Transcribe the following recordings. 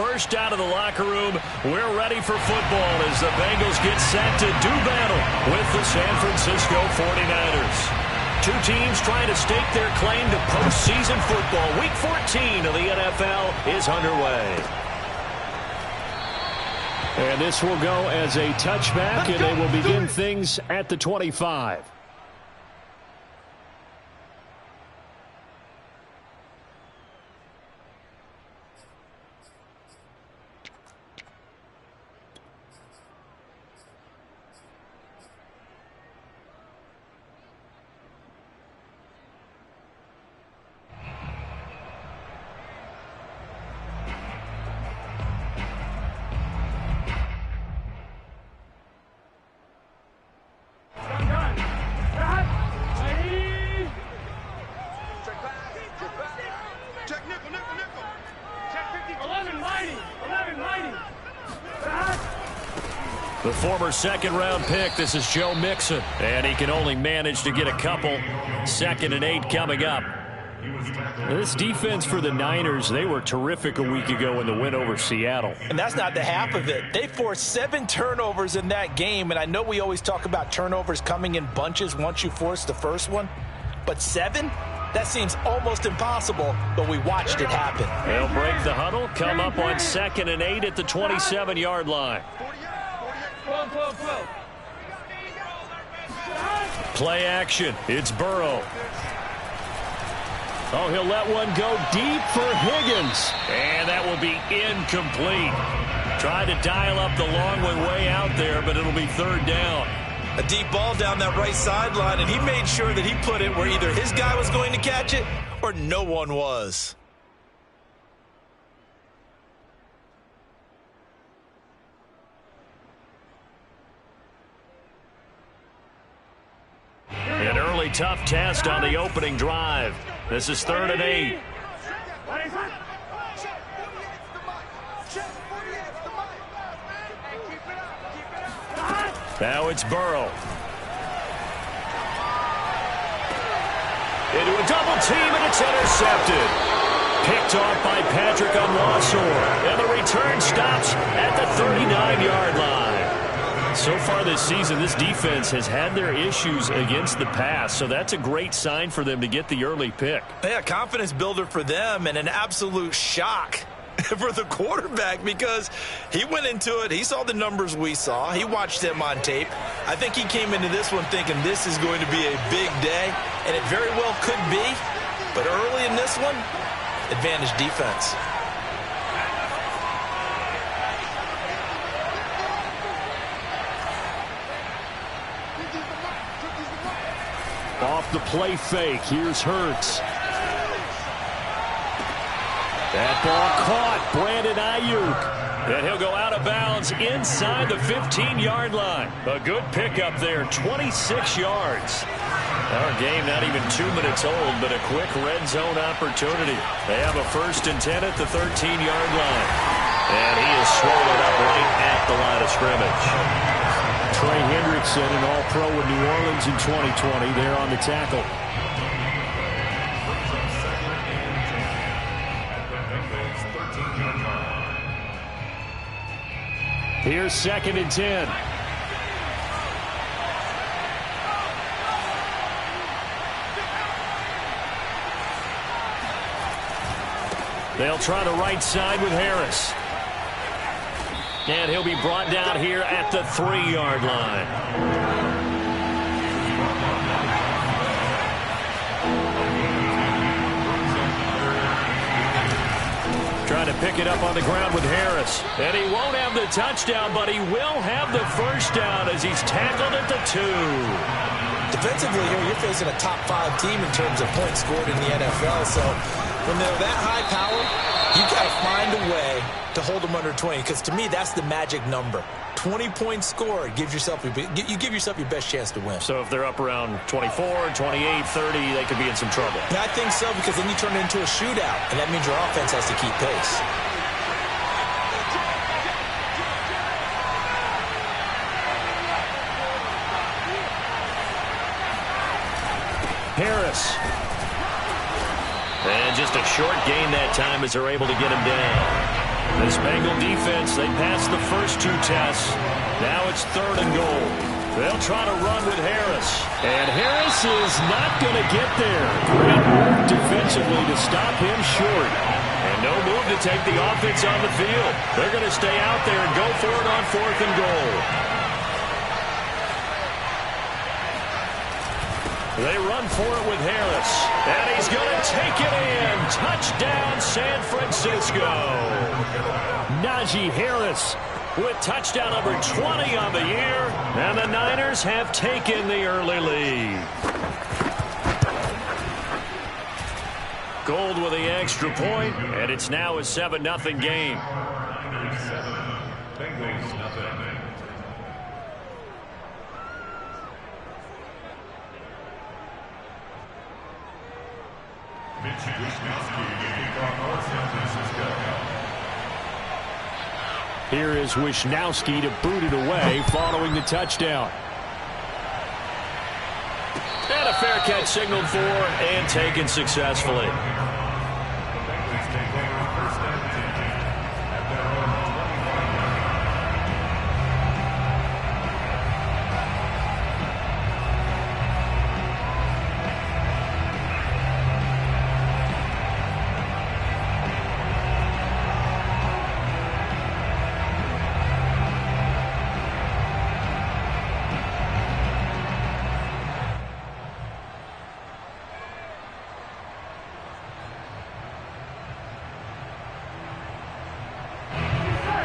burst out of the locker room. We're ready for football as the Bengals get set to do battle with the San Francisco 49ers. Two teams trying to stake their claim to postseason football. Week 14 of the NFL is underway. And this will go as a touchback, and they will begin things at the 25. The former second-round pick, this is Joe Mixon, and he can only manage to get a couple. 2nd and 8 coming up. This defense for the Niners, they were terrific a week ago in the win over Seattle. And that's not the half of it. They forced 7 turnovers in that game, and I know we always talk about turnovers coming in bunches once you force the first one, but 7? That seems almost impossible, but we watched it happen. They'll break the huddle, come up on 2nd and 8 at the 27-yard line. Play action. It's Burrow. Oh, he'll let one go deep for Higgins. And that will be incomplete. Tried to dial up the long one way out there, but it'll be 3rd down. A deep ball down that right sideline, and he made sure that he put it where either his guy was going to catch it or no one was. An early tough test on the opening drive. This is 3rd and 8. Now it's Burrow. Into a double team, and it's intercepted. Picked off by Patrick Onwuasor. And the return stops at the 39-yard line. So far this season, this defense has had their issues against the pass, so that's a great sign for them to get the early pick. Yeah, confidence builder for them and an absolute shock for the quarterback because he went into it. He saw the numbers we saw. He watched them on tape. I think he came into this one thinking this is going to be a big day, and it very well could be. But early in this one, advantage defense. Off the play fake, here's Hurts. That ball caught, Brandon Ayuk. And he'll go out of bounds inside the 15-yard line. A good pickup there, 26 yards. Our game not even 2 minutes old, but a quick red zone opportunity. They have a 1st and 10 at the 13-yard line. And he is swallowed up right at the line of scrimmage. Trey Hendrickson, an All-Pro with New Orleans in 2020, there on the tackle. Here's 2nd and 10. They'll try the right side with Harris. And he'll be brought down here at the 3-yard line. Trying to pick it up on the ground with Harris. And he won't have the touchdown, but he will have the 1st down as he's tackled at the 2. Defensively here, you're facing a top 5 team in terms of points scored in the NFL. So when they're that high power, you've got to find a way to hold them under 20, because to me, that's the magic number. 20 points scored gives yourself you give yourself your best chance to win. So if they're up around 24, 28, 30, they could be in some trouble. Yeah, I think so, because then you turn it into a shootout, and that means your offense has to keep pace. Harris. And just a short gain that time as they're able to get him down. This Bengal defense, they passed the first 2 tests. Now it's 3rd and goal. They'll try to run with Harris. And Harris is not going to get there. Great work defensively to stop him short. And no move to take the offense on the field. They're going to stay out there and go for it on 4th and goal. They run for it with Harris. And he's going to take it in. Touchdown, San Francisco. Najee Harris with touchdown number 20 on the year. And the Niners have taken the early lead. Gold with the extra point, and it's now a 7-0 game. Here is Wisnowski to boot it away following the touchdown. And a fair catch signaled for and taken successfully.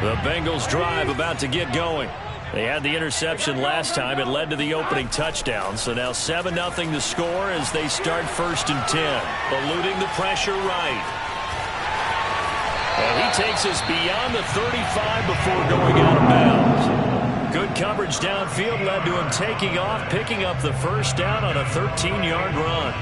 The Bengals drive about to get going. They had the interception last time. It led to the opening touchdown. So now 7-0 the score as they start 1st and 10. Eluding the pressure right. And he takes us beyond the 35 before going out of bounds. Good coverage downfield led to him taking off, picking up the first down on a 13-yard run.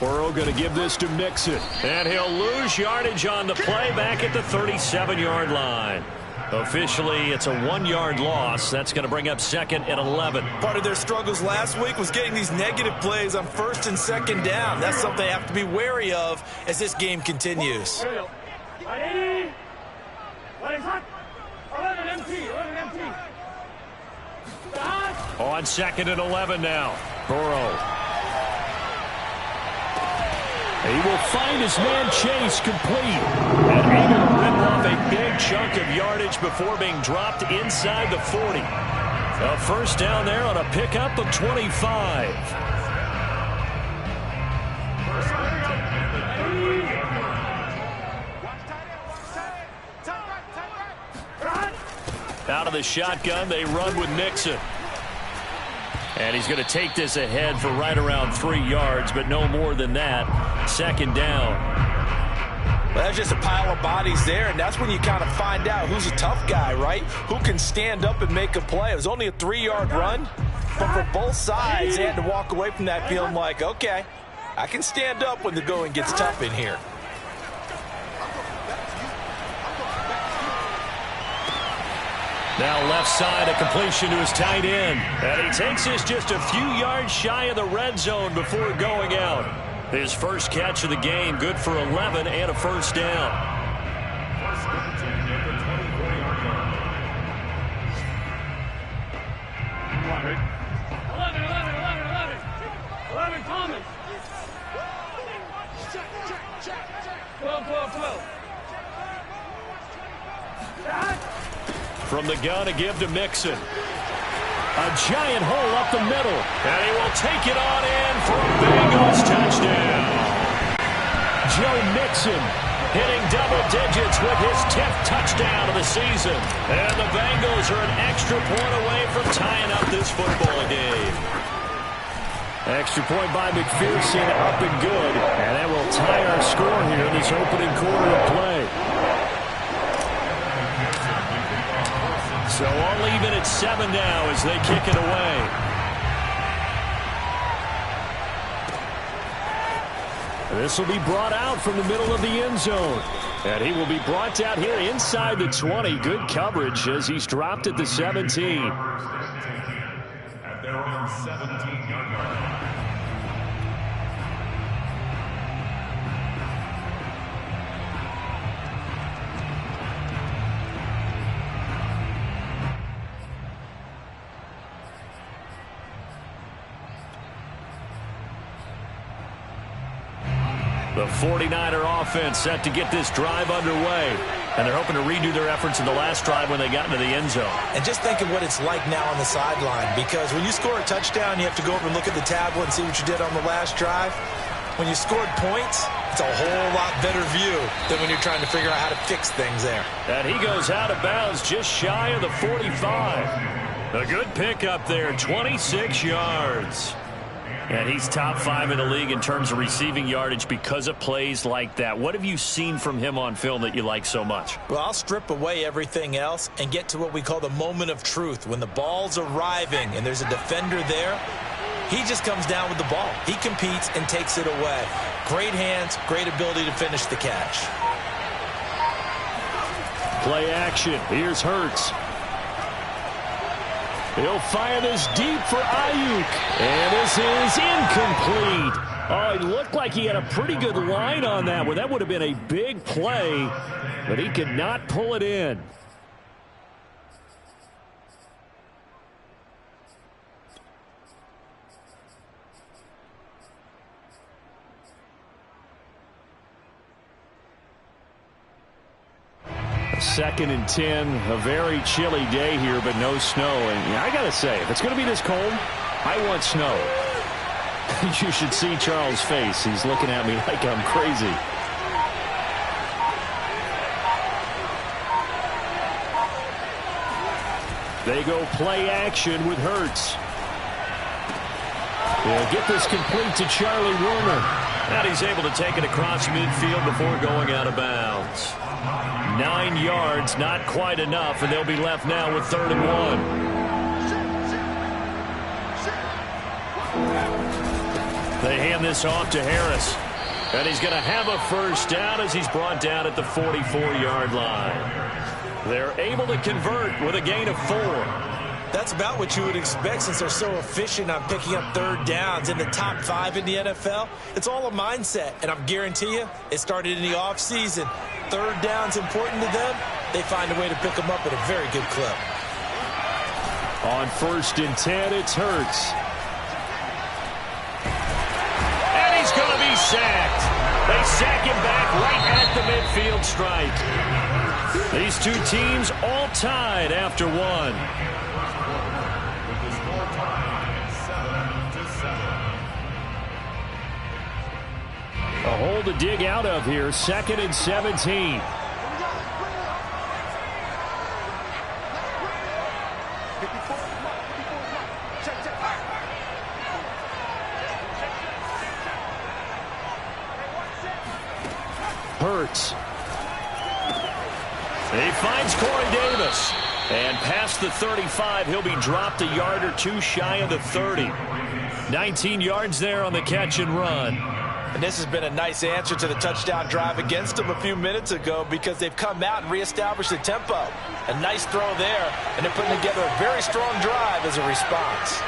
Burrow going to give this to Mixon. And he'll lose yardage on the play back at the 37-yard line. Officially, it's a 1-yard loss. That's going to bring up 2nd and 11. Part of their struggles last week was getting these negative plays on 1st and 2nd down. That's something they have to be wary of as this game continues. On 2nd and 11 now. Burrow. He will find his man Chase complete. And able to rip off a big chunk of yardage before being dropped inside the 40. A first down there on a pickup of 25. Out of the shotgun, they run with Mixon. And he's going to take this ahead for right around 3 yards, but no more than that. 2nd down. Well, that's just a pile of bodies there, and that's when you kind of find out who's a tough guy, right? Who can stand up and make a play. It was only a 3-yard run, but for both sides, they had to walk away from that feeling like, okay, I can stand up when the going gets tough in here. Now left side, a completion to his tight end. And he takes this just a few yards shy of the red zone before going out. His first catch of the game, good for 11 and a first down. Thomas. 12. From the gun, a give to Mixon. A giant hole up the middle. And he will take it on in for a Bengals touchdown. Joe Mixon hitting double digits with his 10th touchdown of the season. And the Bengals are an extra point away from tying up this football game. Extra point by McPherson, up and good. And that will tie our score here in this opening quarter of play. So all even at 7 now as they kick it away. This will be brought out from the middle of the end zone. And he will be brought down here inside the 20. Good coverage as he's dropped at the 17. their own 17-yard line. The 49er offense set to get this drive underway. And they're hoping to redo their efforts in the last drive when they got into the end zone. And just think of what it's like now on the sideline, because when you score a touchdown, you have to go over and look at the tablet and see what you did on the last drive. When you scored points, it's a whole lot better view than when you're trying to figure out how to fix things there. And he goes out of bounds just shy of the 45. A good pickup there, 26 yards. And he's top 5 in the league in terms of receiving yardage because of plays like that. What have you seen from him on film that you like so much? Well, I'll strip away everything else and get to what we call the moment of truth. When the ball's arriving and there's a defender there, he just comes down with the ball. He competes and takes it away. Great hands, great ability to finish the catch. Play action. Here's Hurts. He'll fire this deep for Ayuk. And this is incomplete. Oh, it looked like he had a pretty good line on that one. That would have been a big play, but he could not pull it in. Second and 10, a very chilly day here, but no snow. And I got to say, if it's going to be this cold, I want snow. You should see Charles' face. He's looking at me like I'm crazy. They go play action with Hurts. They'll get this complete to Charlie Warner. And he's able to take it across midfield before going out of bounds. 9 yards, not quite enough, and they'll be left now with 3rd and 1. They hand this off to Harris. And he's going to have a first down as he's brought down at the 44-yard line. They're able to convert with a gain of 4. That's about what you would expect since they're so efficient on picking up 3rd downs in the top 5 in the NFL. It's all a mindset, and I'm guarantee you it started in the offseason. 3rd down's important to them. They find a way to pick them up at a very good clip. On 1st and 10, it's Hurts. And he's going to be sacked. They sack him back right at the midfield stripe. These two teams all tied after 1. A hole to dig out of here. 2nd and 17. Hurts. He finds Corey Davis. And past the 35, he'll be dropped a yard or 2 shy of the 30. 19 yards there on the catch and run. And this has been a nice answer to the touchdown drive against them a few minutes ago because they've come out and reestablished the tempo. A nice throw there, and they're putting together a very strong drive as a response.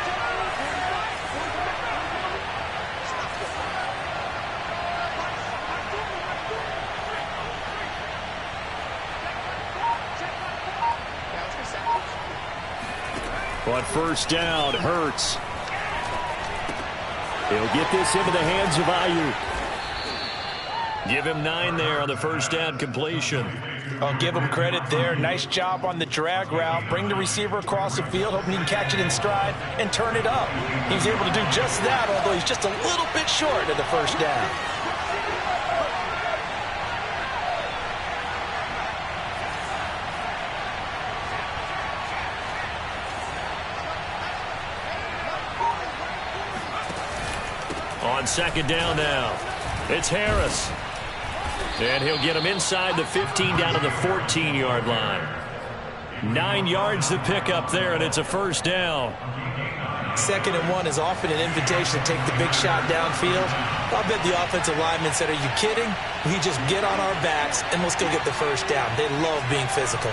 On 1st down, Hurts. He'll get this into the hands of Ayuk. Give him 9 there on the 1st down completion. I'll give him credit there. Nice job on the drag route. Bring the receiver across the field, hoping he can catch it in stride and turn it up. He was able to do just that, although he's just a little bit short of the 1st down. On 2nd down now, it's Harris. And he'll get him inside the 15 down to the 14-yard line. 9 yards to pick up there, and it's a 1st down. 2nd and 1 is often an invitation to take the big shot downfield. I'll bet the offensive linemen said, are you kidding? We just get on our backs, and we'll still get the 1st down. They love being physical.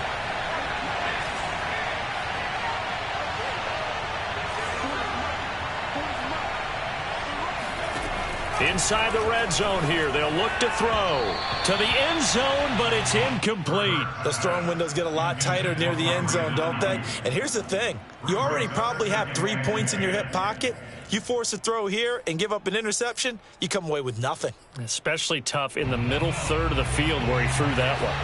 Inside the red zone here, they'll look to throw to the end zone, but it's incomplete. Those throwing windows get a lot tighter near the end zone, don't they? And here's the thing. You already probably have 3 points in your hip pocket. You force a throw here and give up an interception, you come away with nothing. Especially tough in the middle third of the field where he threw that one.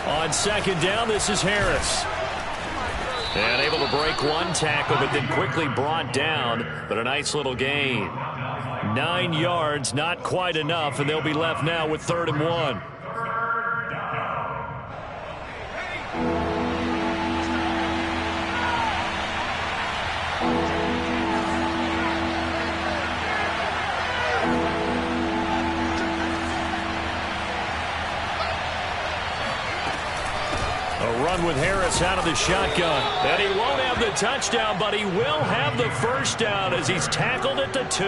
On second down, this is Harris. And able to break one tackle, but then quickly brought down. But a nice little gain. 9 yards, not quite enough, and they'll be left now with 3rd and 1. A run with Harris out of the shotgun. And he won't have the touchdown, but he will have the first down as he's tackled at the 2.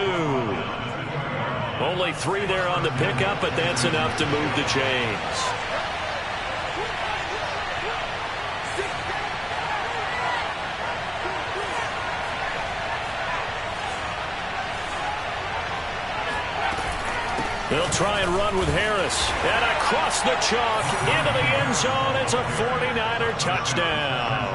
Only 3 there on the pickup, but that's enough to move the chains. They'll try and run with Harris. And across the chalk into the end zone. It's a 49er touchdown.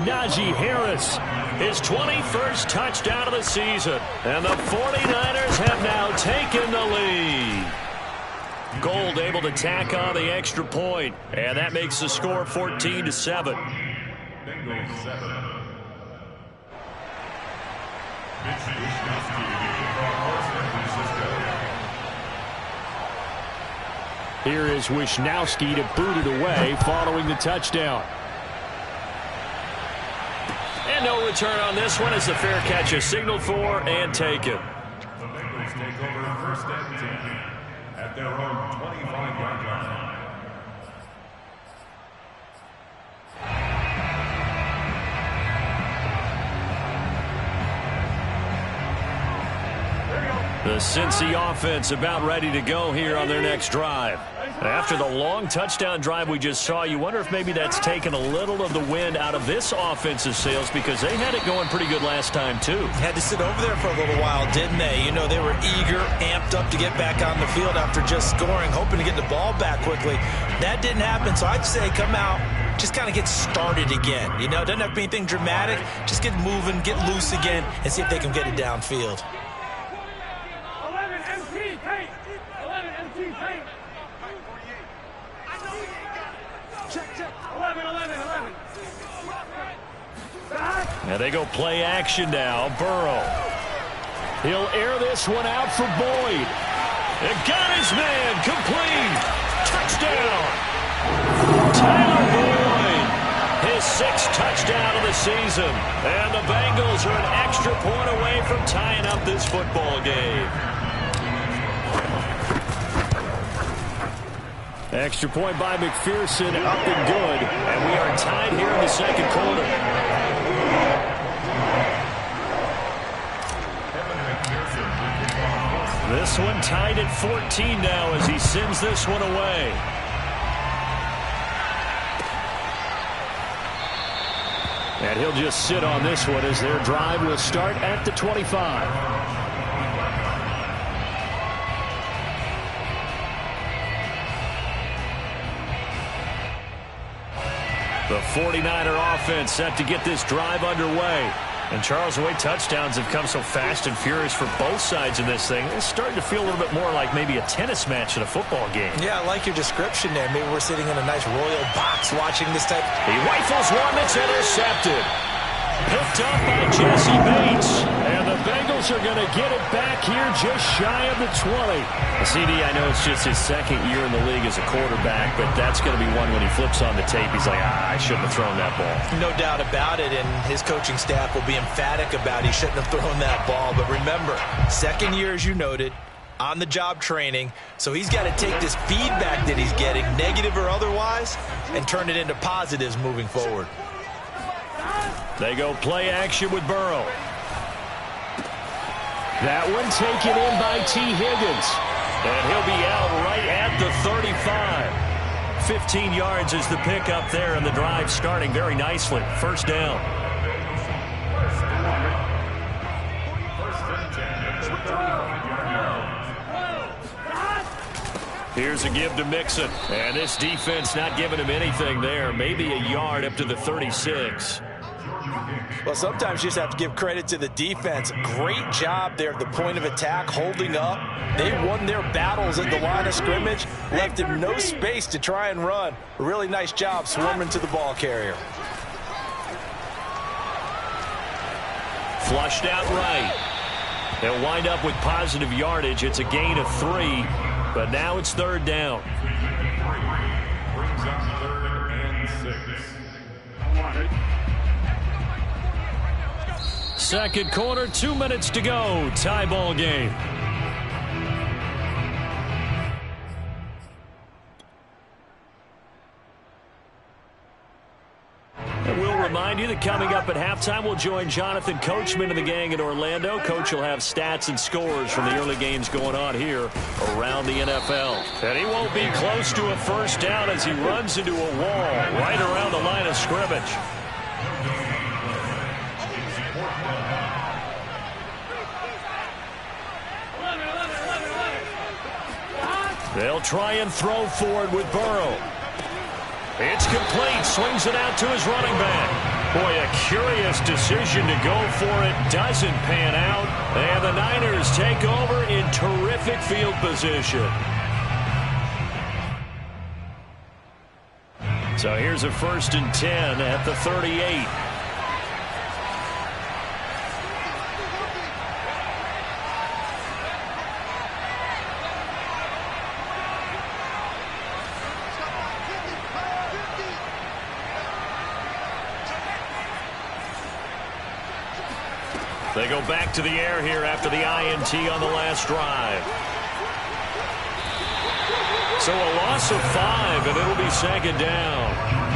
Najee Harris, his 21st touchdown of the season. And the 49ers have now taken the lead. Gold able to tack on the extra point. And that makes the score 14-7. Bengals 7. Mitch Wishnowsky from San Francisco. Here is Wishnowsky to boot it away following the touchdown. And no return on this one as the fair catch is signaled for and taken. The Bengals take over 1st and 10 at their own 25-yard line. The Cincy offense about ready to go here on their next drive. After the long touchdown drive we just saw, you wonder if maybe that's taken a little of the wind out of this offense's sails because they had it going pretty good last time too. Had to sit over there for a little while, didn't they? You know, they were eager, amped up to get back on the field after just scoring, hoping to get the ball back quickly. That didn't happen, so I'd say come out, just kind of get started again. You know, it doesn't have to be anything dramatic. Just get moving, get loose again, and see if they can get it downfield. Now they go play action now. Burrow. He'll air this one out for Boyd. And got his man. Complete. Touchdown. Tyler Boyd. His 6th touchdown of the season. And the Bengals are an extra point away from tying up this football game. Extra point by McPherson, up and good. And we are tied here in the 2nd quarter. This one tied at 14 now as he sends this one away. And he'll just sit on this one as their drive will start at the 25. The 49er offense set to get this drive underway. And Charles, the way touchdowns have come so fast and furious for both sides in this thing, it's starting to feel a little bit more like maybe a tennis match in a football game. Yeah, I like your description there. Maybe we're sitting in a nice royal box watching this type. He rifles one that's intercepted. Picked up by Jesse Bates. And the Bengals are going to get it back here just shy of the 20. CD, I know it's just his 2nd year in the league as a quarterback, but that's going to be one when he flips on the tape. He's like, I shouldn't have thrown that ball. No doubt about it, and his coaching staff will be emphatic about he shouldn't have thrown that ball. But remember, 2nd year, as you noted, on-the-job training, so he's got to take this feedback that he's getting, negative or otherwise, and turn it into positives moving forward. They go play action with Burrow. That one taken in by T. Higgins. And he'll be out right at the 35. 15 yards is the pickup there, and the drive starting very nicely. First down. Here's a give to Mixon. And this defense not giving him anything there. Maybe a yard up to the 36. Well, sometimes you just have to give credit to the defense. Great job there at the point of attack, holding up. They won their battles at the line of scrimmage, left him no space to try and run. A really nice job swarming to the ball carrier. Flushed out right. They'll wind up with positive yardage. It's a gain of 3, but now it's third down. Brings up 3rd and 6. Second quarter, 2 minutes to go. Tie ball game. And we'll remind you that coming up at halftime, we'll join Jonathan Coachman and the gang in Orlando. Coach will have stats and scores from the early games going on here around the NFL. And he won't be close to a first down as he runs into a wall right around the line of scrimmage. They'll try and throw forward with Burrow. It's complete. Swings it out to his running back. Boy, a curious decision to go for it. Doesn't pan out. And the Niners take over in terrific field position. So here's a 1st and 10 at the 38. They go back to the air here after the INT on the last drive. So a loss of 5, and it'll be second down.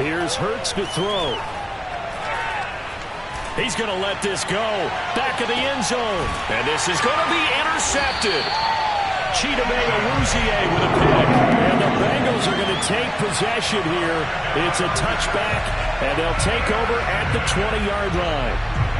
Here's Hurts to throw. He's going to let this go. Back of the end zone. And this is going to be intercepted. Chidobe Awuzie with a pick. And the Bengals are going to take possession here. It's a touchback, and they'll take over at the 20-yard line.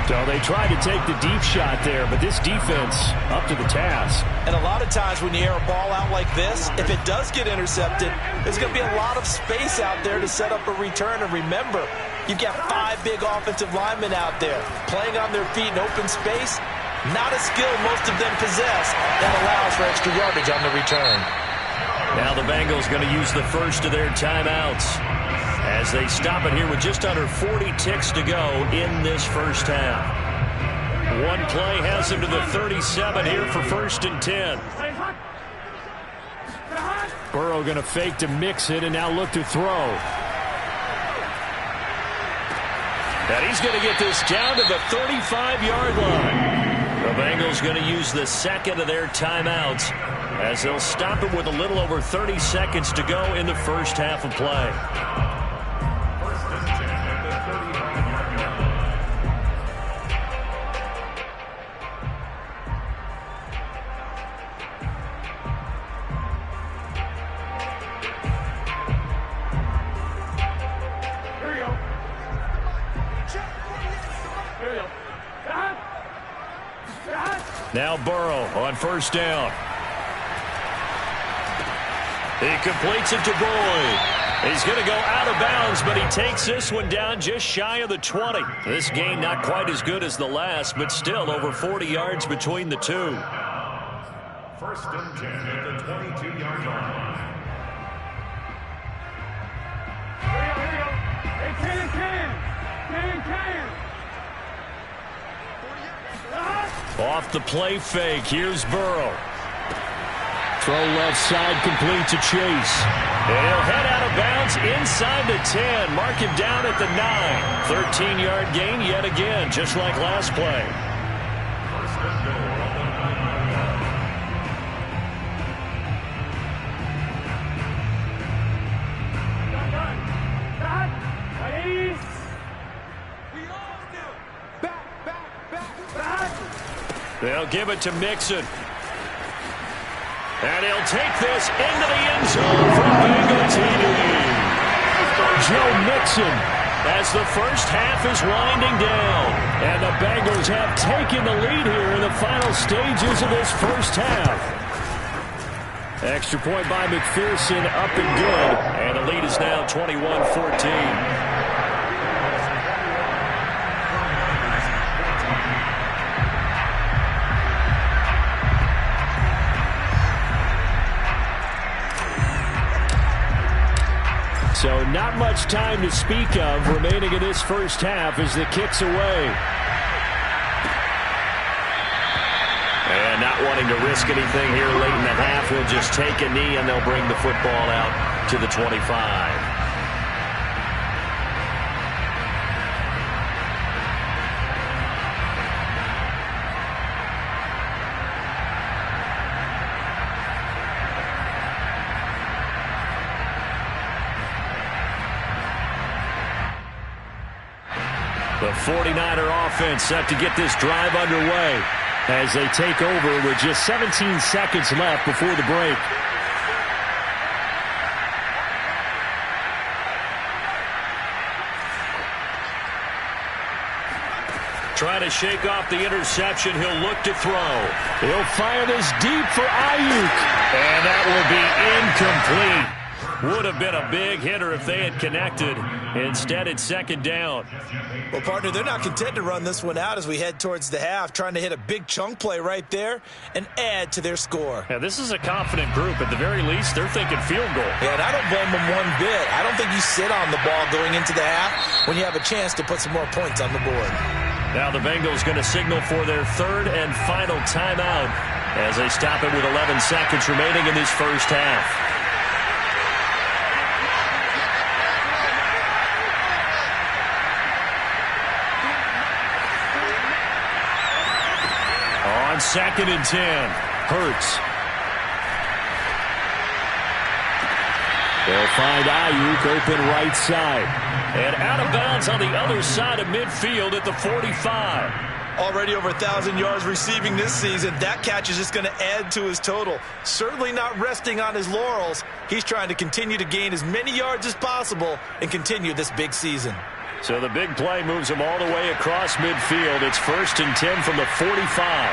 So they tried to take the deep shot there, but this defense up to the task. And a lot of times when you air a ball out like this, if it does get intercepted, there's going to be a lot of space out there to set up a return. And remember, you've got 5 big offensive linemen out there playing on their feet in open space. Not a skill most of them possess that allows for extra yardage on the return. Now the Bengals going to use the first of their timeouts as they stop it here with just under 40 ticks to go in this first half. One play has them to the 37 here for 1st and 10. Burrow going to fake to mix it and now look to throw. And he's going to get this down to the 35-yard line. The Bengals going to use the second of their timeouts as they'll stop it with a little over 30 seconds to go in the first half of play. Now Burrow on first down. He completes it to Boyd. He's going to go out of bounds, but he takes this one down just shy of the 20. This game not quite as good as the last, but still over 40 yards between the two. 1st and 10 at the 22-yard line. Off the play fake, here's Burrow. Throw left side, complete to Chase. And he'll head out of bounds inside the 10. Mark him down at the 9. 13-yard gain yet again, just like last play. They'll give it to Mixon. And he'll take this into the end zone for a Bengal TD. Joe Mixon, as the first half is winding down. And the Bengals have taken the lead here in the final stages of this first half. Extra point by McPherson, up and good. And the lead is now 21-14. So not much time to speak of remaining in this first half as the kick's away. And not wanting to risk anything here late in the half, he'll just take a knee and they'll bring the football out to the 25. The 49er offense set to get this drive underway as they take over with just 17 seconds left before the break. Trying to shake off the interception. He'll look to throw. He'll fire this deep for Ayuk. And that will be incomplete. Would have been a big hitter if they had connected. Instead, it's second down. Well, partner, they're not content to run this one out as we head towards the half, trying to hit a big chunk play right there and add to their score. Yeah, this is a confident group. At the very least, they're thinking field goal. Yeah, and I don't blame them one bit. I don't think you sit on the ball going into the half when you have a chance to put some more points on the board. Now the Bengals going to signal for their third and final timeout as they stop it with 11 seconds remaining in this first half. On 2nd and 10, Hurts. They'll find Ayuk open right side. And out of bounds on the other side of midfield at the 45. Already over 1,000 yards receiving this season. That catch is just going to add to his total. Certainly not resting on his laurels. He's trying to continue to gain as many yards as possible and continue this big season. So the big play moves him all the way across midfield. It's 1st and 10 from the 45.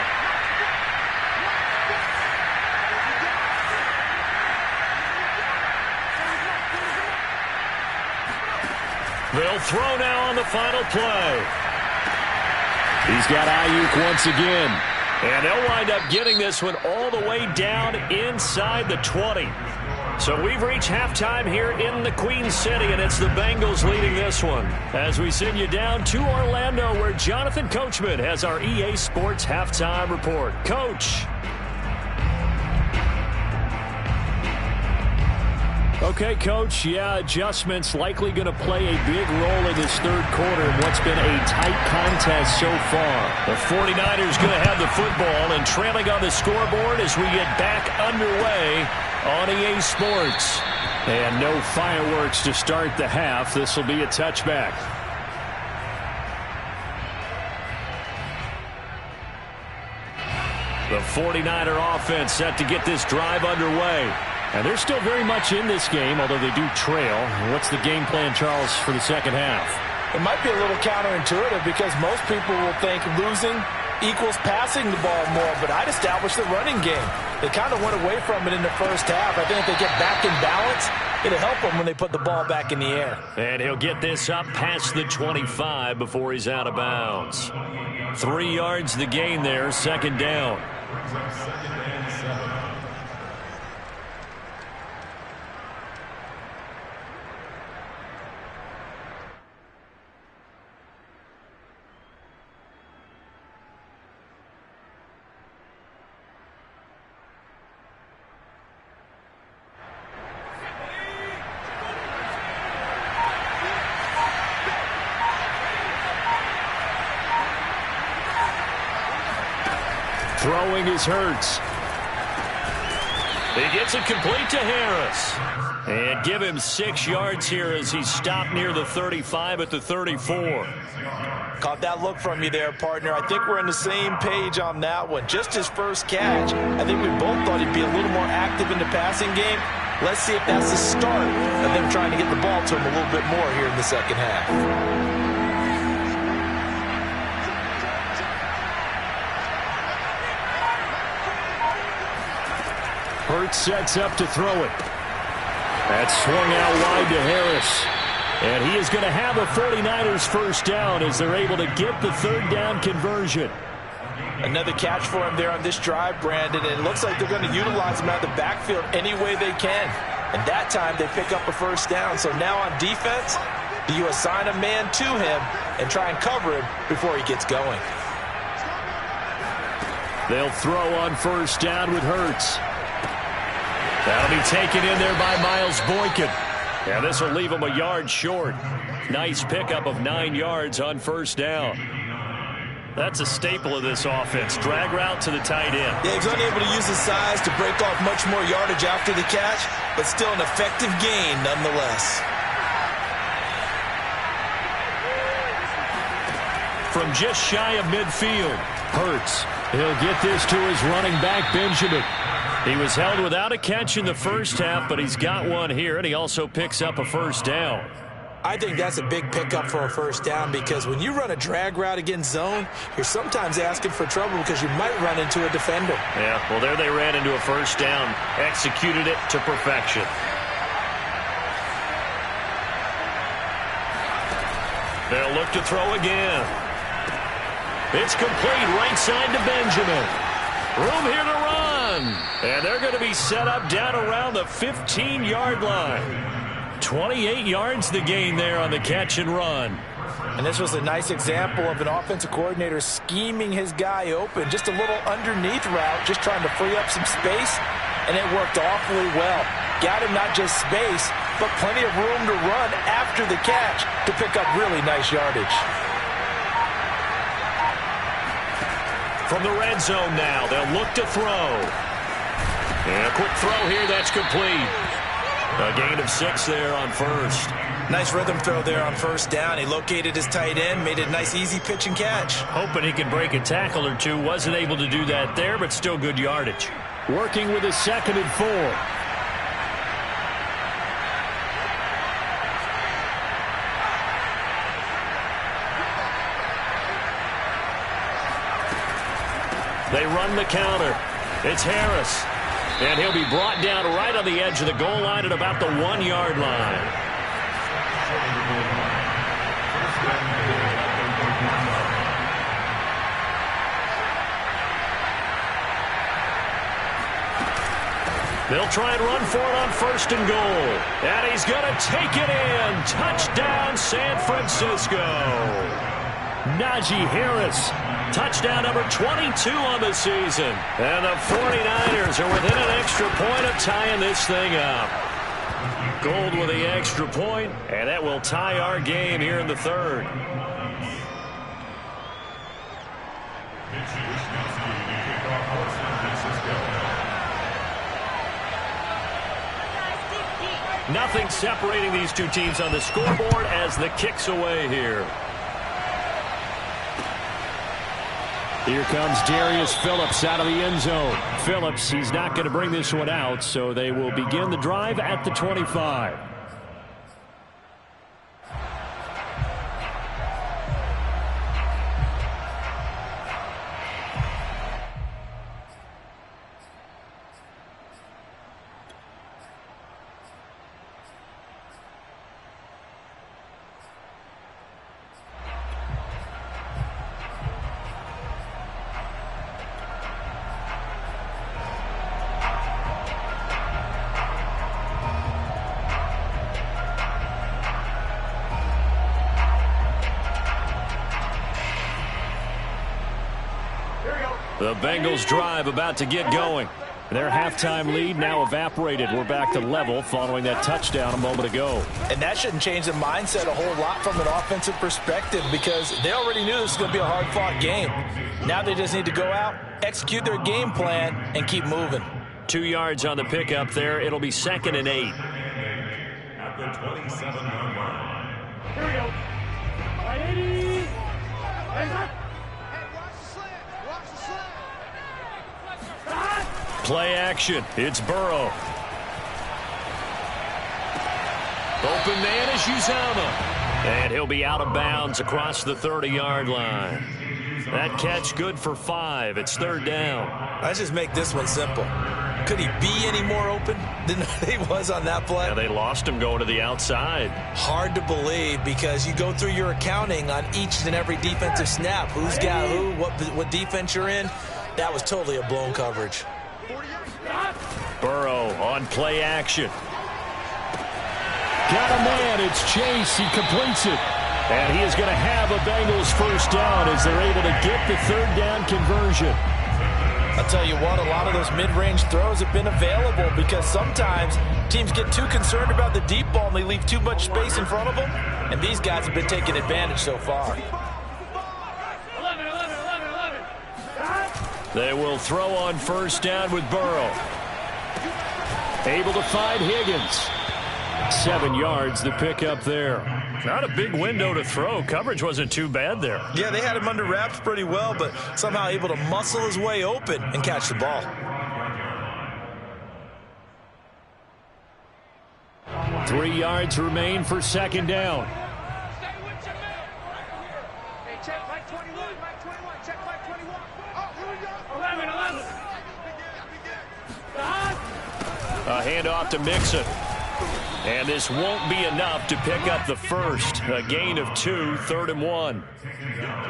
They'll throw now on the final play. He's got Ayuk once again. And they'll wind up getting this one all the way down inside the 20. So we've reached halftime here in the Queen City, and it's the Bengals leading this one. As we send you down to Orlando, where Jonathan Coachman has our EA Sports Halftime Report. Coach. Okay, Coach, adjustments likely going to play a big role in this third quarter in what's been a tight contest so far. The 49ers going to have the football and trailing on the scoreboard as we get back underway on EA Sports. And no fireworks to start the half. This will be a touchback. The 49er offense set to get this drive underway. And they're still very much in this game, although they do trail. What's the game plan, Charles, for the second half? It might be a little counterintuitive because most people will think losing equals passing the ball more, but I'd establish the running game. They kind of went away from it in the first half. I think if they get back in balance, it'll help them when they put the ball back in the air. And he'll get this up past the 25 before he's out of bounds. 3 yards the gain there, second down. Throwing is Hurts. He gets it complete to Harris. And give him 6 yards here as he stopped near the 35 at the 34. Caught that look from you there, partner. I think we're on the same page on that one. Just his first catch. I think we both thought he'd be a little more active in the passing game. Let's see if that's the start of them trying to get the ball to him a little bit more here in the second half. Hurts sets up to throw it. That's swung out wide to Harris. And he is going to have a 49ers first down as they're able to get the third down conversion. Another catch for him there on this drive, Brandon, and it looks like they're going to utilize him out of the backfield any way they can. And that time they pick up a first down. So now on defense, do you assign a man to him and try and cover him before he gets going? They'll throw on first down with Hurts. That'll be taken in there by Miles Boykin. Yeah, this will leave him a yard short. Nice pickup of 9 yards on first down. That's a staple of this offense. Drag route to the tight end. Yeah, he's unable to use his size to break off much more yardage after the catch, but still an effective gain nonetheless. From just shy of midfield, Hurts. He'll get this to his running back, Benjamin. He was held without a catch in the first half, but he's got one here, and he also picks up a first down. I think that's a big pickup for a first down because when you run a drag route against zone, you're sometimes asking for trouble because you might run into a defender. Yeah, well, there they ran into a first down, executed it to perfection. They'll look to throw again. It's complete right side to Benjamin. Room here to run. And they're going to be set up down around the 15-yard line. 28 yards the gain there on the catch and run. And this was a nice example of an offensive coordinator scheming his guy open. Just a little underneath route, just trying to free up some space, and it worked awfully well. Got him not just space, but plenty of room to run after the catch to pick up really nice yardage. From the red zone now, they'll look to throw. And a quick throw here, that's complete. A gain of 6 there on first. Nice rhythm throw there on first down. He located his tight end, made a nice easy pitch and catch. Hoping he could break a tackle or two. Wasn't able to do that there, but still good yardage. Working with a 2nd and 4. They run the counter. It's Harris. And he'll be brought down right on the edge of the goal line at about the 1-yard line. They'll try and run for it on 1st and goal. And he's going to take it in. Touchdown, San Francisco. Najee Harris. Touchdown number 22 on the season. And the 49ers are within an extra point of tying this thing up. Gold with the extra point, and that will tie our game here in the third. Nothing separating these two teams on the scoreboard as the kick's away here. Here comes Darius Phillips out of the end zone. Phillips, he's not going to bring this one out, so they will begin the drive at the 25. The Bengals drive about to get going. Their halftime lead now evaporated. We're back to level following that touchdown a moment ago. And that shouldn't change the mindset a whole lot from an offensive perspective because they already knew this was going to be a hard-fought game. Now they just need to go out, execute their game plan, and keep moving. 2 yards on the pickup there. It'll be 2nd and 8. At the 27-yard line. Here we go. 80. Play action. It's Burrow. Open man is Uzomah. And he'll be out of bounds across the 30-yard line. That catch good for 5. It's 3rd down. Let's just make this one simple. Could he be any more open than he was on that play? Yeah, they lost him going to the outside. Hard to believe because you go through your accounting on each and every defensive snap. Who's got who, what defense you're in. That was totally a blown coverage. Burrow on play action. Got a man. It's Chase. He completes it. And he is going to have a Bengals first down as they're able to get the 3rd down conversion. I'll tell you what, a lot of those mid-range throws have been available because sometimes teams get too concerned about the deep ball and they leave too much space in front of them. And these guys have been taking advantage so far. 11. They will throw on first down with Burrow. Able to find Higgins. 7 yards the pickup there. Not a big window to throw. Coverage wasn't too bad there. Yeah, they had him under wraps pretty well, but somehow able to muscle his way open and catch the ball. Three yards remain for 2nd down. Stay with your man. Hey, check Mike 21. Mike 21. Check Mike 21. Oh, here we go. 11. A handoff to Mixon. And this won't be enough to pick up the first. A gain of 2, 3rd and 1.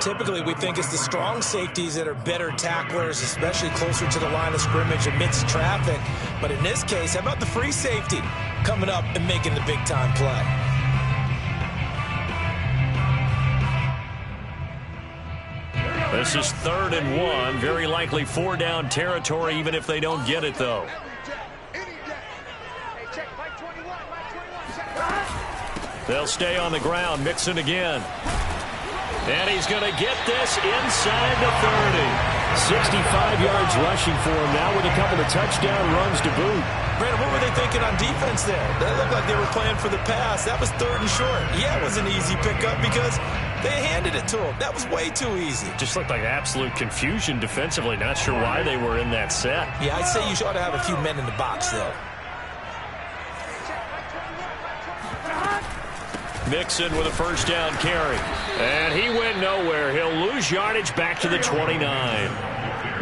Typically, we think it's the strong safeties that are better tacklers, especially closer to the line of scrimmage amidst traffic. But in this case, how about the free safety coming up and making the big-time play? This is 3rd and 1. Very likely 4-down territory, even if they don't get it, though. They'll stay on the ground. Mixon again. And he's going to get this inside the 30. 65 yards rushing for him now with a couple of touchdown runs to boot. Brandon, what were they thinking on defense there? That looked like they were playing for the pass. That was 3rd and short. Yeah, it was an easy pickup because they handed it to him. That was way too easy. Just looked like absolute confusion defensively. Not sure why they were in that set. Yeah, I'd say you ought to have a few men in the box there. Mixon with a first down carry. And he went nowhere. He'll lose yardage back to the 29.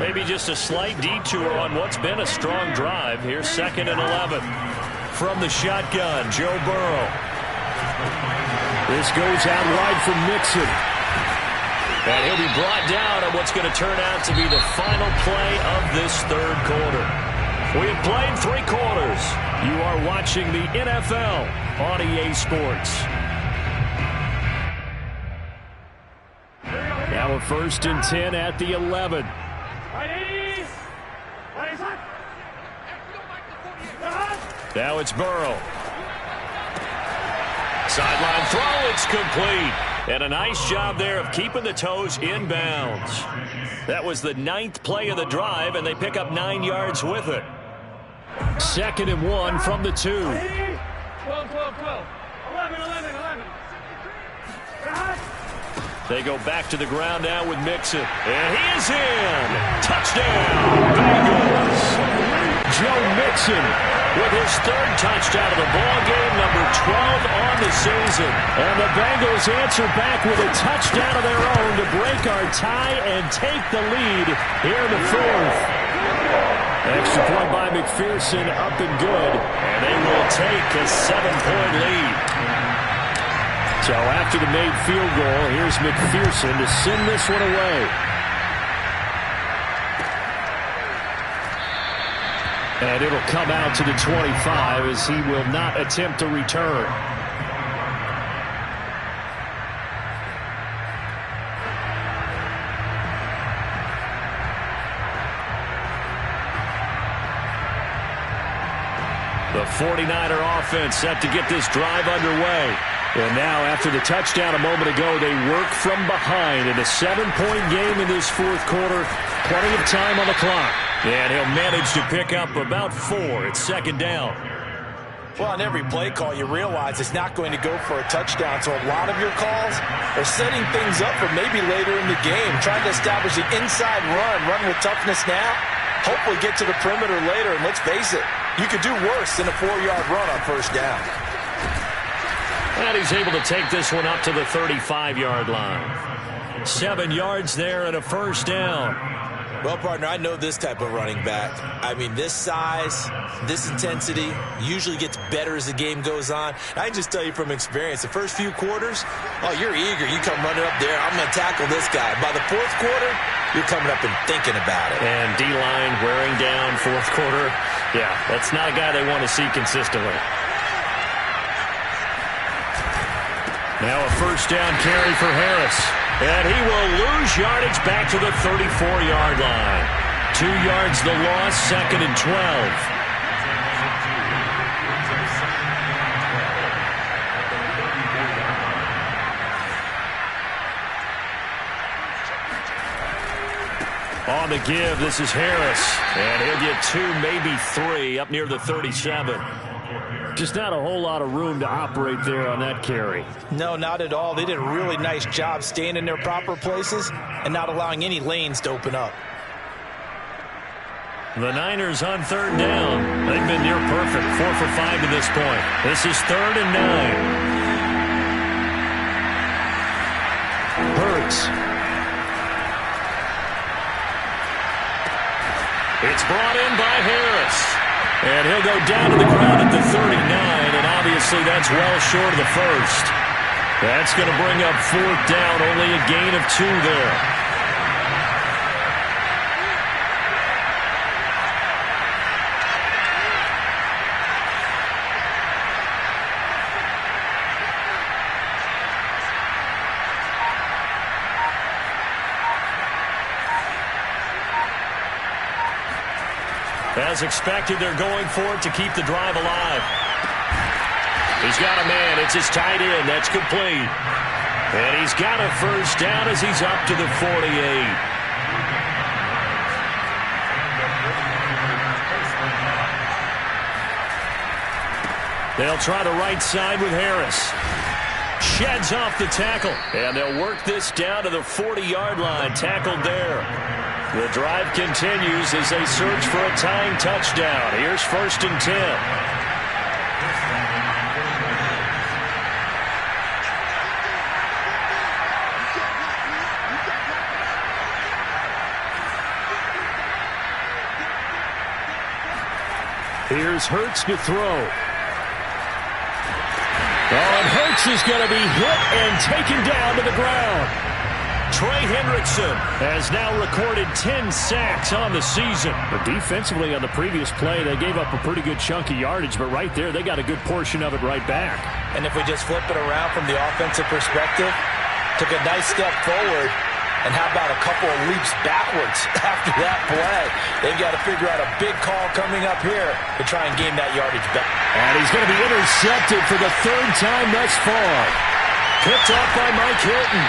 Maybe just a slight detour on what's been a strong drive. Here's 2nd and 11. From the shotgun, Joe Burrow. This goes out wide from Mixon. And he'll be brought down on what's going to turn out to be the final play of this 3rd quarter. We have played 3 quarters. You are watching the NFL on EA Sports. Now a 1st and 10 at the 11. Now it's Burrow. Sideline throw, it's complete. And a nice job there of keeping the toes in bounds. That was the 9th play of the drive, and they pick up 9 yards with it. 2nd and 1 from the 2. 12. 11. They go back to the ground now with Mixon. And he is in. Touchdown, Bengals. Joe Mixon with his 3rd touchdown of the ball game, number 12 on the season. And the Bengals answer back with a touchdown of their own to break our tie and take the lead here in the 4th. Extra point by McPherson, up and good. And they will take a 7-point lead. So after the made field goal, here's McPherson to send this one away. And it'll come out to the 25 as he will not attempt to return. The 49er offense set to get this drive underway. And now, after the touchdown a moment ago, they work from behind in a 7-point game in this fourth quarter. Plenty of time on the clock. And he'll manage to pick up about 4 at second down. Well, on every play call, you realize it's not going to go for a touchdown. So a lot of your calls are setting things up for maybe later in the game, trying to establish the inside run with toughness now, hopefully get to the perimeter later. And let's face it, you could do worse than a 4-yard run on first down. And he's able to take this one up to the 35-yard line. 7 yards there and a first down. Well, partner, I know this type of running back. I mean, this size, this intensity usually gets better as the game goes on. I can just tell you from experience, the first few quarters, oh, you're eager. You come running up there, I'm going to tackle this guy. By the fourth quarter, you're coming up and thinking about it. And D-line wearing down fourth quarter. Yeah, that's not a guy they want to see consistently. Now a first down carry for Harris. And he will lose yardage back to the 34-yard line. 2 yards the loss, second and 12. On the give, this is Harris. And he'll get 2, maybe 3, up near the 37. Just not a whole lot of room to operate there on that carry. No, not at all. They did a really nice job staying in their proper places and not allowing any lanes to open up. The Niners on third down. They've been near perfect, 4 for 5 to this point. This is 3rd and 9. Hurts. It's brought in by Harris. And he'll go down to the ground at the 39, and obviously that's well short of the first. That's going to bring up 4th down, only a gain of 2 there. As expected, they're going for it to keep the drive alive. He's got a man. It's his tight end. That's complete. And he's got a first down as he's up to the 48. They'll try the right side with Harris. Sheds off the tackle. And they'll work this down to the 40-yard line. Tackled there. The drive continues as they search for a tying touchdown. Here's 1st and 10. Here's Hurts to throw. Oh, and Hurts is going to be hit and taken down to the ground. Trey Hendrickson has now recorded 10 sacks on the season. But defensively on the previous play, they gave up a pretty good chunk of yardage, but right there, they got a good portion of it right back. And if we just flip it around from the offensive perspective, took a nice step forward, and how about a couple of leaps backwards after that play? They've got to figure out a big call coming up here to try and gain that yardage back. And he's going to be intercepted for the 3rd time thus far. Picked off by Mike Hilton.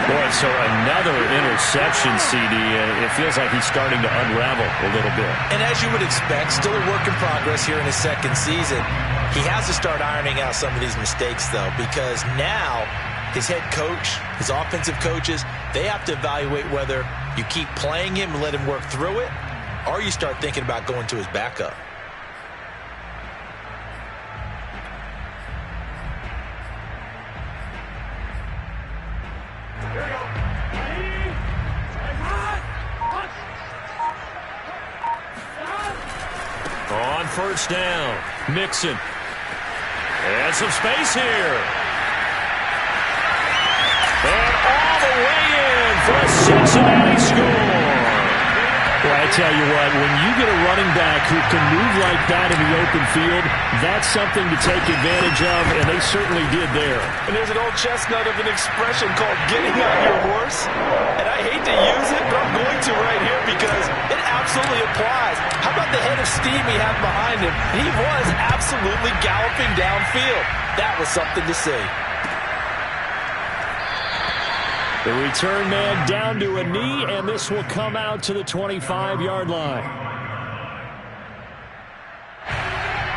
Boy, so another interception, CD. It feels like he's starting to unravel a little bit. And as you would expect, still a work in progress here in his 2nd season. He has to start ironing out some of these mistakes, though, because now his head coach, his offensive coaches, they have to evaluate whether you keep playing him and let him work through it, or you start thinking about going to his backup. On first down, Mixon. And some space here. And all the way in for a Cincinnati score. Well, I tell you what, when you get a running back quarterback who can move like that in the open field, that's something to take advantage of, and they certainly did there. And there's an old chestnut of an expression called getting on your horse. And I hate to use it, but I'm going to right here because it absolutely applies. How about the head of steam he had behind him? He was absolutely galloping downfield. That was something to see. The return man down to a knee, and this will come out to the 25-yard line.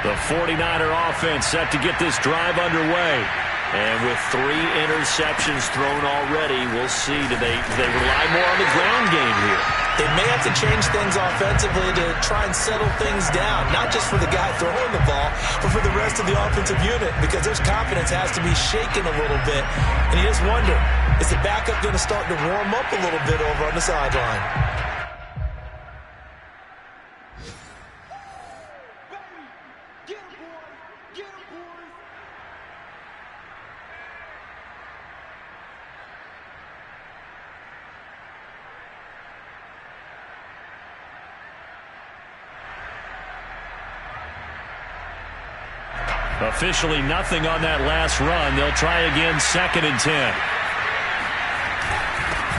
The 49er offense set to get this drive underway. And with 3 interceptions thrown already, we'll see. Do they rely more on the ground game here? They may have to change things offensively to try and settle things down, not just for the guy throwing the ball, but for the rest of the offensive unit, because their confidence has to be shaken a little bit. And you just wonder, is the backup going to start to warm up a little bit over on the sideline? Officially nothing on that last run. They'll try again, 2nd and 10.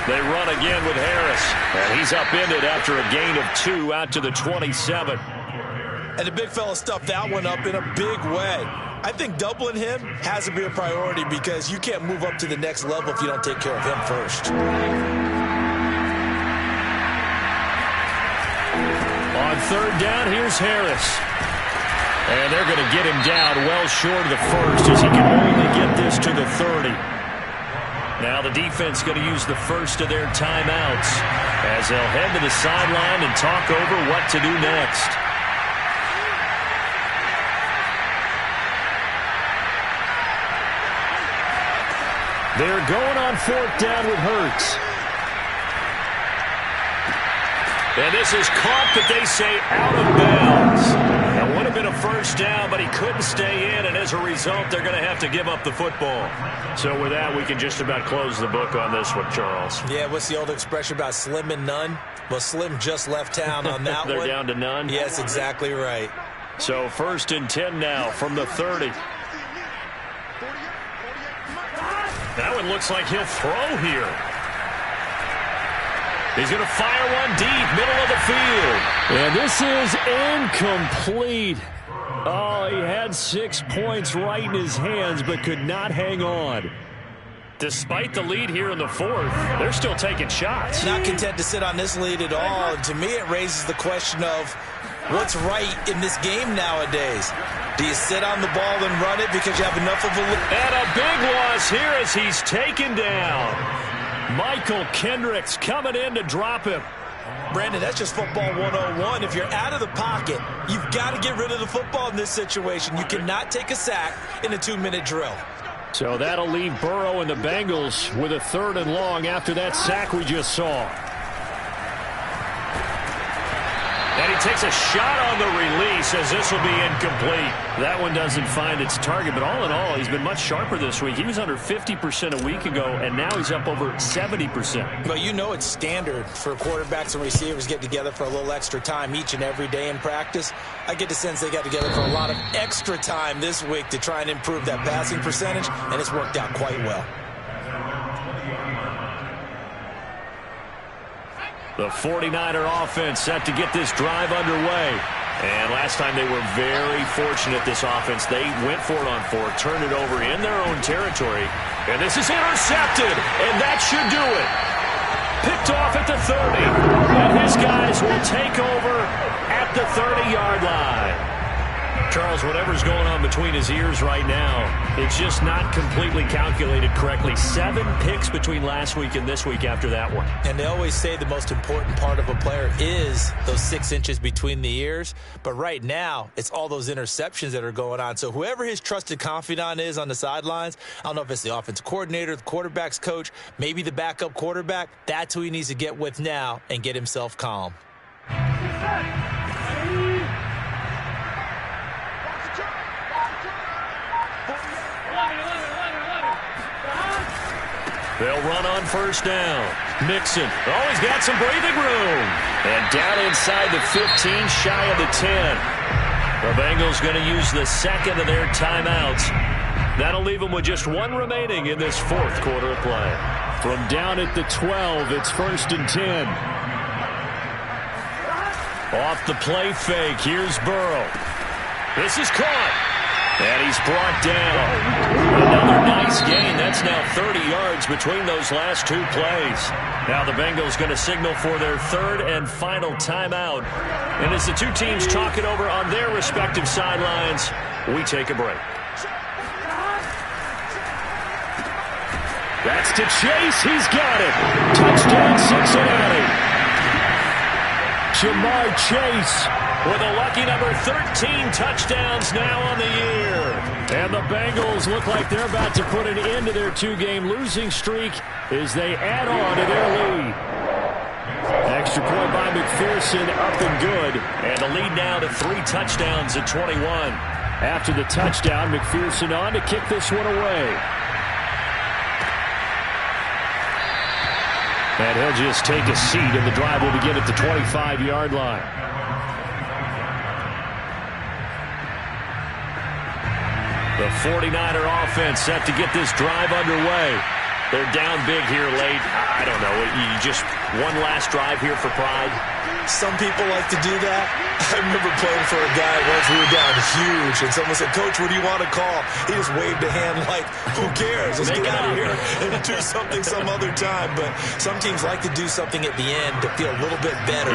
They run again with Harris. And he's upended after a gain of 2 out to the 27. And the big fella stuffed that one up in a big way. I think doubling him has to be a priority because you can't move up to the next level if you don't take care of him first. On 3rd down, here's Harris. And they're going to get him down well short of the first as he can only get this to the 30. Now the defense going to use the first of their timeouts as they'll head to the sideline and talk over what to do next. They're going on 4th down with Hurts. And this is caught, but they say out of bounds. That would have been a first down, but he couldn't stay in, and as a result, they're going to have to give up the football. So with that, we can just about close the book on this one, Charles. Yeah, what's the old expression about slim and none? Well, Slim just left town on that They're one. down to none? Yes, exactly right. So 1st and 10 now from the 30. That one looks like he'll throw here. He's going to fire one deep, middle of the field. And this is incomplete. Oh, he had 6 points right in his hands, but could not hang on. Despite the lead here in the 4th, they're still taking shots. Not content to sit on this lead at all. And to me, it raises the question of what's right in this game nowadays. Do you sit on the ball and run it because you have enough of a lead? And a big loss here as he's taken down. Michael Kendricks coming in to drop him. Brandon, that's just football 101. If you're out of the pocket, you've got to get rid of the football in this situation. You cannot take a sack in a 2-minute drill. So that'll leave Burrow and the Bengals with a 3rd and long after that sack we just saw. And he takes a shot on the release as this will be incomplete. That one doesn't find its target, but all in all, he's been much sharper this week. He was under 50% a week ago, and now he's up over 70%. Well, you know it's standard for quarterbacks and receivers get together for a little extra time each and every day in practice. I get the sense they got together for a lot of extra time this week to try and improve that passing percentage, and it's worked out quite well. The 49er offense set to get this drive underway. And last time they were very fortunate, this offense. They went for it on 4, turned it over in their own territory. And this is intercepted, and that should do it. Picked off at the 30. And his guys will take over at the 30-yard line. Charles, whatever's going on between his ears right now, it's just not completely calculated correctly. 7 picks between last week and this week after that one. And they always say the most important part of a player is those 6 inches between the ears. But right now, it's all those interceptions that are going on. So whoever his trusted confidant is on the sidelines, I don't know if it's the offensive coordinator, the quarterback's coach, maybe the backup quarterback, that's who he needs to get with now and get himself calm. They'll run on 1st down. Mixon. Oh, he's got some breathing room. And down inside the 15, shy of the 10. The Bengals going to use the second of their timeouts. That'll leave them with just one remaining in this fourth quarter of play. From down at the 12, it's 1st and 10. Off the play fake, here's Burrow. This is caught. And he's brought down. Another nice gain. That's now 30 yards between those last two plays. Now the Bengals going to signal for their third and final timeout. And as the two teams talk it over on their respective sidelines, we take a break. That's to Chase. He's got it. Touchdown, Cincinnati. Ja'Marr Chase with a lucky number 13 touchdowns now on the year. And the Bengals look like they're about to put an end to their two-game losing streak as they add on to their lead. Extra point by McPherson, up and good. And the lead now to 3 touchdowns at 21. After the touchdown, McPherson on to kick this one away. And he'll just take a seat, and the drive will begin at the 25-yard line. The 49er offense set to get this drive underway. They're down big here late. I don't know. You just one last drive here for pride. Some people like to do that. I remember playing for a guy once. We were down huge, and someone said, "Coach, what do you want to call?" He just waved a hand like, "Who cares? Let's get out of here and do something some other time." But some teams like to do something at the end to feel a little bit better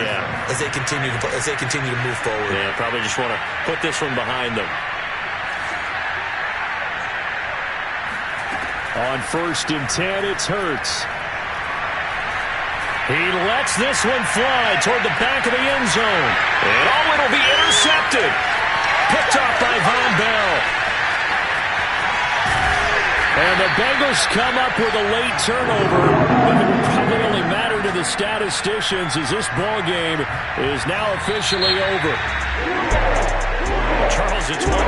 as they continue to move forward. Yeah, probably just want to put this one behind them. On 1st and 10, it's Hurts. He lets this one fly toward the back of the end zone. And it'll be intercepted. Picked off by Von Bell. And the Bengals come up with a late turnover, but it will probably only matter to the statisticians as this ball game is now officially over. Charles, it's 1